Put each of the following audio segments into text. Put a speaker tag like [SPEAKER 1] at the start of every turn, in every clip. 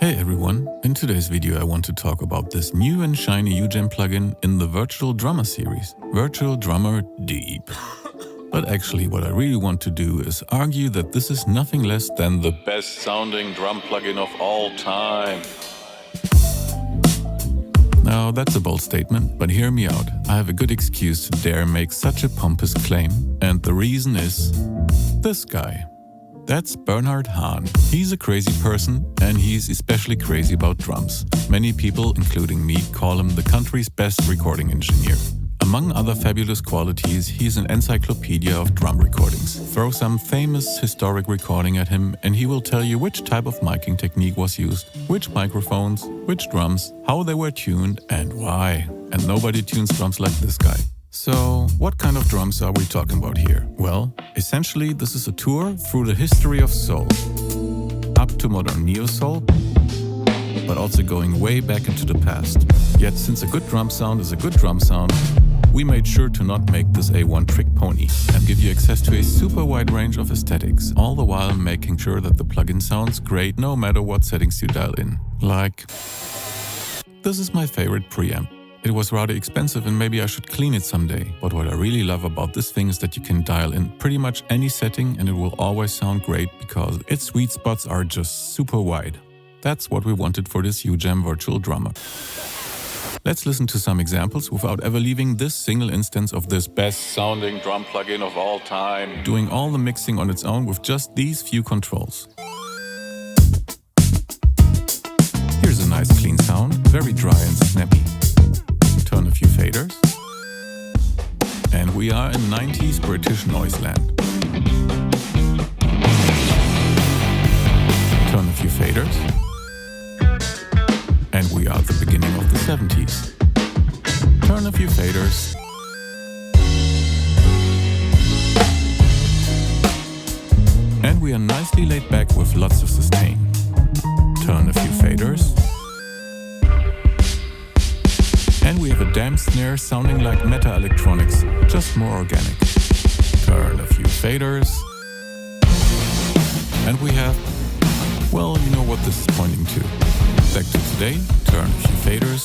[SPEAKER 1] Hey everyone, in today's video I want to talk about this new and shiny ujam plugin in the Virtual Drummer series, Virtual Drummer Deep. But actually what I really want to do is argue that this is nothing less than the best sounding drum plugin of all time. Now that's a bold statement, but hear me out. I have a good excuse to dare make such a pompous claim, and the reason is this guy. That's Bernhard Hahn. He's a crazy person, and he's especially crazy about drums. Many people, including me, call him the country's best recording engineer. Among other fabulous qualities, he's an encyclopedia of drum recordings. Throw some famous historic recording at him and he will tell you which type of miking technique was used, which microphones, which drums, how they were tuned and why. And nobody tunes drums like this guy. So, what kind of drums are we talking about here? Well, essentially this is a tour through the history of soul. Up to modern neo-soul, but also going way back into the past. Yet since a good drum sound is a good drum sound, we made sure to not make this a one-trick pony and give you access to a super wide range of aesthetics, all the while making sure that the plugin sounds great no matter what settings you dial in. Like, this is my favorite preamp. It was rather expensive and maybe I should clean it someday. But what I really love about this thing is that you can dial in pretty much any setting and it will always sound great because its sweet spots are just super wide. That's what we wanted for this ujam virtual drummer. Let's listen to some examples without ever leaving this single instance of this best sounding drum plugin of all time, doing all the mixing on its own with just these few controls. Here's a nice clean sound, very dry and snappy. Turn a few faders. And we are in 90s British noise land. Turn a few faders. And we are at the beginning of the 70s. Turn a few faders. And we are nicely laid back with lots of sustain. Turn a few faders. And we have a damn snare sounding like meta electronics, just more organic. Turn a few faders. And we have, well, you know what this is pointing to. Back to today, turn a few faders.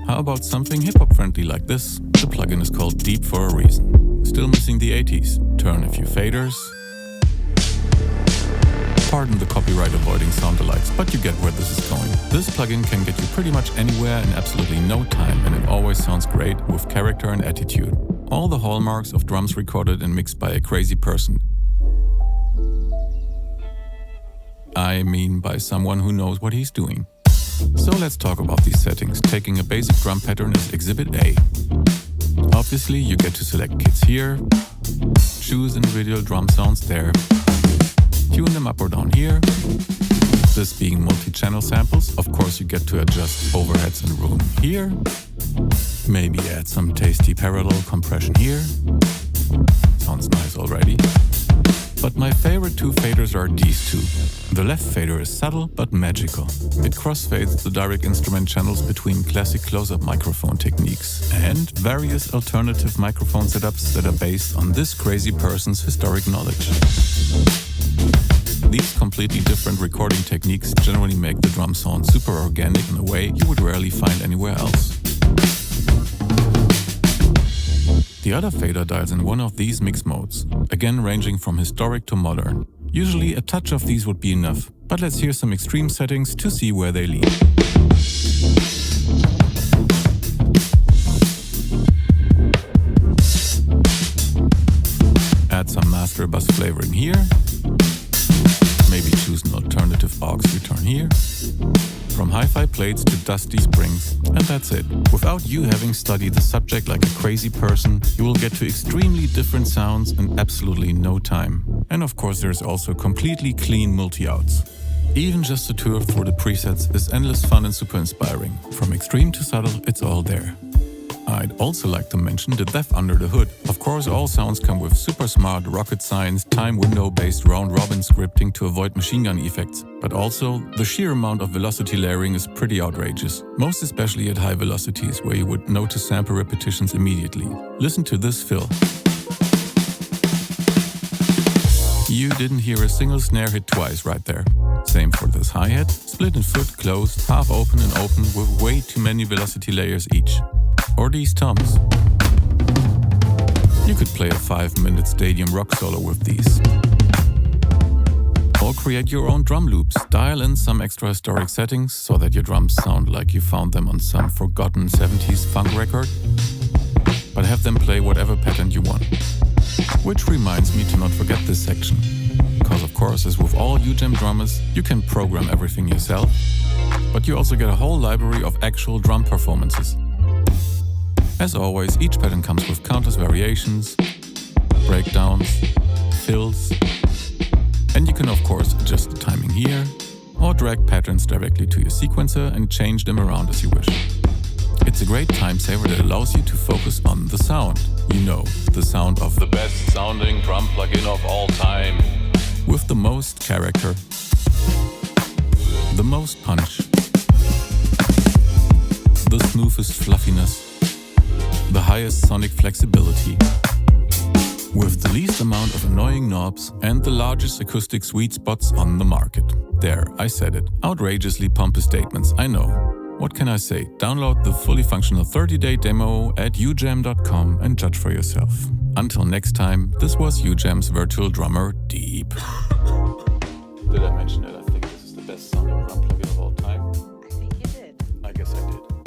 [SPEAKER 1] How about something hip-hop friendly like this? The plugin is called Deep for a reason. Still missing the 80s. Turn a few faders. Pardon the copyright avoiding sound-alikes, but you get where this is going. This plugin can get you pretty much anywhere in absolutely no time and it always sounds great with character and attitude. All the hallmarks of drums recorded and mixed by a crazy person. I mean by someone who knows what he's doing. So let's talk about these settings, taking a basic drum pattern as Exhibit A. Obviously you get to select kits here, choose individual drum sounds there, tune them up or down here. This being multi-channel samples, of course you get to adjust overheads and room here. Maybe add some tasty parallel compression here. Sounds nice already. But my favorite two faders are these two. The left fader is subtle but magical. It crossfades the direct instrument channels between classic close-up microphone techniques and various alternative microphone setups that are based on this crazy person's historic knowledge. These completely different recording techniques generally make the drum sound super organic in a way you would rarely find anywhere else. The other fader dials in one of these mix modes, again ranging from historic to modern. Usually a touch of these would be enough, but let's hear some extreme settings to see where they lead. Add some master bus flavor in here. Maybe choose an alternative aux return here. From hi-fi plates to dusty springs, and that's it. Without you having studied the subject like a crazy person, you will get to extremely different sounds in absolutely no time. And of course there's also completely clean multi-outs. Even just a tour through the presets is endless fun and super inspiring. From extreme to subtle, it's all there. I'd also like to mention the depth under the hood. Of course, all sounds come with super smart rocket science, time window-based round-robin scripting to avoid machine gun effects. But also, the sheer amount of velocity layering is pretty outrageous. Most especially at high velocities, where you would notice sample repetitions immediately. Listen to this fill. You didn't hear a single snare hit twice right there. Same for this hi-hat, split in foot, closed, half open and open with way too many velocity layers each. Or these toms. You could play a 5-minute stadium rock solo with these. Or create your own drum loops, dial in some extra historic settings so that your drums sound like you found them on some forgotten 70s funk record, but have them play whatever pattern you want. Which reminds me to not forget this section, because of course, as with all ujam drummers, you can program everything yourself, but you also get a whole library of actual drum performances. As always, each pattern comes with countless variations, breakdowns, fills, and you can of course adjust the timing here, or drag patterns directly to your sequencer and change them around as you wish. It's a great time saver that allows you to focus on the sound. You know, the sound of the best sounding drum plugin of all time. With the most character, the most punch, the smoothest fluffiness, the highest sonic flexibility, with the least amount of annoying knobs and the largest acoustic sweet spots on the market. There, I said it. Outrageously pompous statements, I know. What can I say? Download the fully functional 30-day demo at ujam.com and judge for yourself. Until next time, this was Ujam's virtual drummer, Deep. Did I mention that I think this is the best sounding drum plugin of all time?
[SPEAKER 2] I think you did.
[SPEAKER 1] I guess I did.